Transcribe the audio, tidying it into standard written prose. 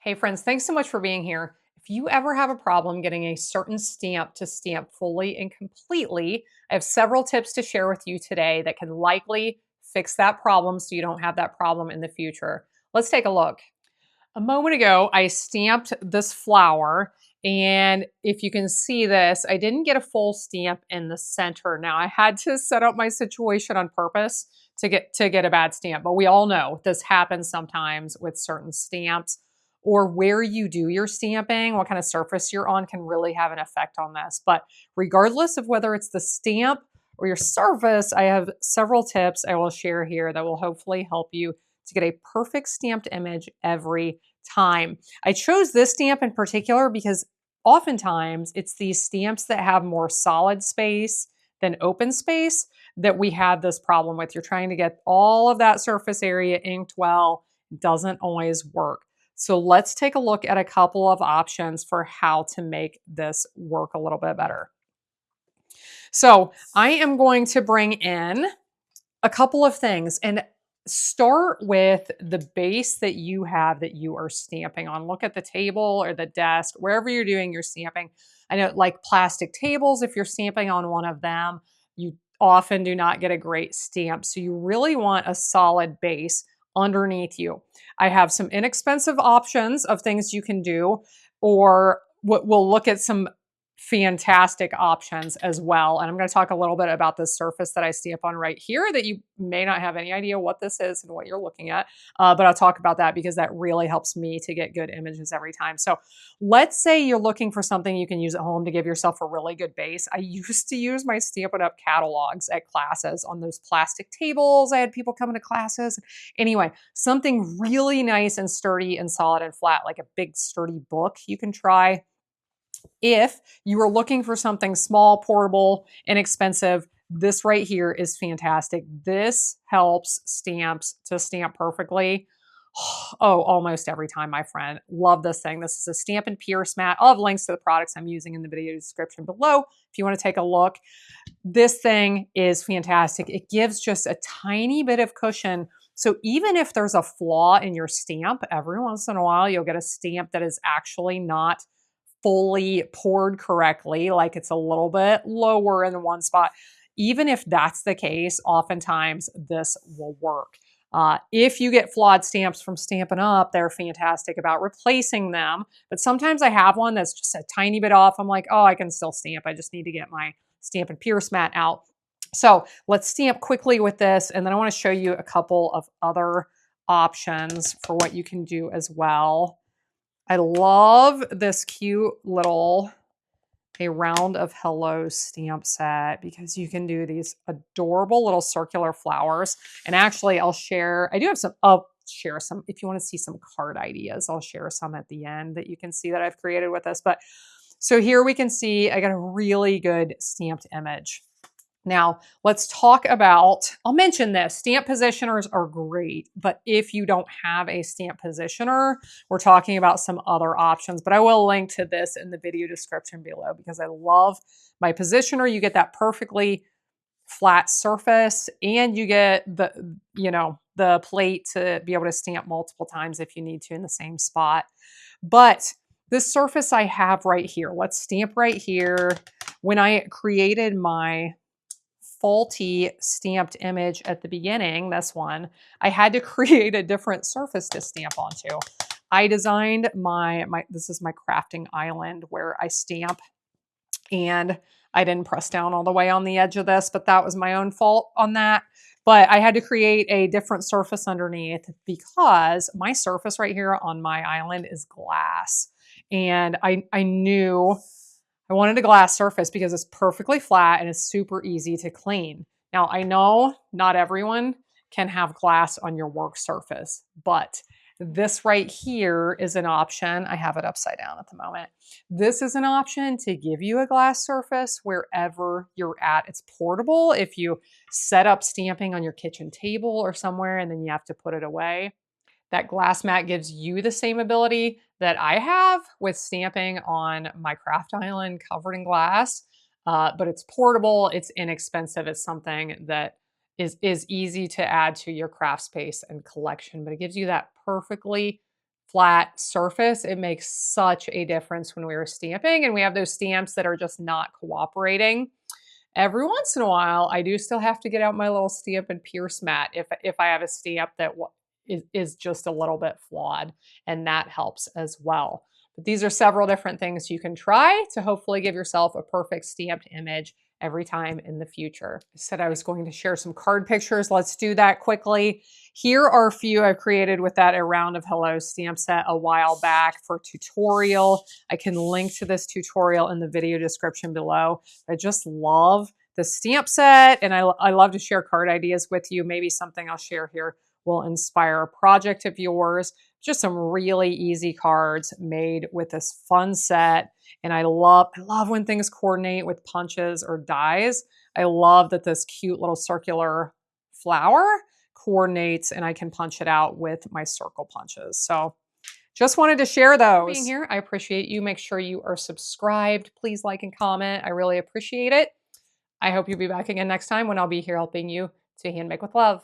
Hey friends, thanks so much for being here. If you ever have a problem getting a certain stamp to stamp fully and completely, I have several tips to share with you today that can likely fix that problem so you don't have that problem in the future. Let's take a look. A moment ago, I stamped this flower, and if you can see this, I didn't get a full stamp in the center. Now, I had to set up my situation on purpose to get a bad stamp, but we all know this happens sometimes with certain stamps, or where you do your stamping, what kind of surface you're on can really have an effect on this. But regardless of whether it's the stamp or your surface, I have several tips I will share here that will hopefully help you to get a perfect stamped image every time. I chose this stamp in particular because oftentimes it's these stamps that have more solid space than open space that we have this problem with. You're trying to get all of that surface area inked well, doesn't always work. So let's take a look at a couple of options for how to make this work a little bit better. So I am going to bring in a couple of things and start with the base that you have that you are stamping on. Look at the table or the desk, wherever you're doing your stamping. I know, like plastic tables, if you're stamping on one of them, you often do not get a great stamp. So you really want a solid base underneath you. I have some inexpensive options of things you can do, or we'll look at some fantastic options as well. And I'm going to talk a little bit about this surface that I stamp on right here that you may not have any idea what this is and what you're looking at. But I'll talk about that because that really helps me to get good images every time. So let's say you're looking for something you can use at home to give yourself a really good base. I used to use my Stampin' Up! Catalogs at classes on those plastic tables. I had people coming to classes. Anyway, something really nice and sturdy and solid and flat, like a big sturdy book you can try. If you are looking for something small, portable, inexpensive, this right here is fantastic. This helps stamps to stamp perfectly. Oh, almost every time, my friend. Love this thing. This is a Stampin' Pierce mat. I'll have links to the products I'm using in the video description below if you want to take a look. This thing is fantastic. It gives just a tiny bit of cushion. So even if there's a flaw in your stamp, every once in a while you'll get a stamp that is actually not fully poured correctly, like it's a little bit lower in one spot. Even if that's the case, oftentimes this will work. If you get flawed stamps from Stampin' Up, they're fantastic about replacing them. But sometimes I have one that's just a tiny bit off. I'm like, oh, I can still stamp. I just need to get my Stampin' Pierce mat out. So let's stamp quickly with this. And then I want to show you a couple of other options for what you can do as well. I love this cute little A Round of Hello stamp set because you can do these adorable little circular flowers. And actually I'll share some, if you want to see some card ideas, I'll share some at the end that you can see that I've created with this. But so here we can see I got a really good stamped image. Now, let's talk about, I'll mention this, stamp positioners are great, but if you don't have a stamp positioner, we're talking about some other options, but I will link to this in the video description below because I love my positioner. You get that perfectly flat surface and you get the plate to be able to stamp multiple times if you need to in the same spot. But this surface I have right here, let's stamp right here. When I created my faulty stamped image at the beginning, this one, I had to create a different surface to stamp onto. I designed this is my crafting island where I stamp, and I didn't press down all the way on the edge of this, but that was my own fault on that. But I had to create a different surface underneath because my surface right here on my island is glass. And I knew I wanted a glass surface because it's perfectly flat and it's super easy to clean. Now, I know not everyone can have glass on your work surface, but this right here is an option. I have it upside down at the moment. This is an option to give you a glass surface wherever you're at. It's portable if you set up stamping on your kitchen table or somewhere and then you have to put it away. That glass mat gives you the same ability that I have with stamping on my craft island covered in glass, but it's portable, it's inexpensive, it's something that is easy to add to your craft space and collection, but it gives you that perfectly flat surface, it makes such a difference when we are stamping, and we have those stamps that are just not cooperating. Every once in a while, I do still have to get out my little stamp and pierce mat if I have a stamp that is just a little bit flawed, and that helps as well. But these are several different things you can try to hopefully give yourself a perfect stamped image every time in the future. I said I was going to share some card pictures. Let's do that quickly. Here are a few I've created with that A Round of Hello stamp set a while back for tutorial. I can link to this tutorial in the video description below. I just love the stamp set, and I love to share card ideas with you. Maybe something I'll share here will inspire a project of yours. Just some really easy cards made with this fun set. And I love when things coordinate with punches or dies. I love that this cute little circular flower coordinates and I can punch it out with my circle punches. So just wanted to share those. Being here, I appreciate you. Make sure you are subscribed. Please like and comment. I really appreciate it. I hope you'll be back again next time when I'll be here helping you to hand make with love.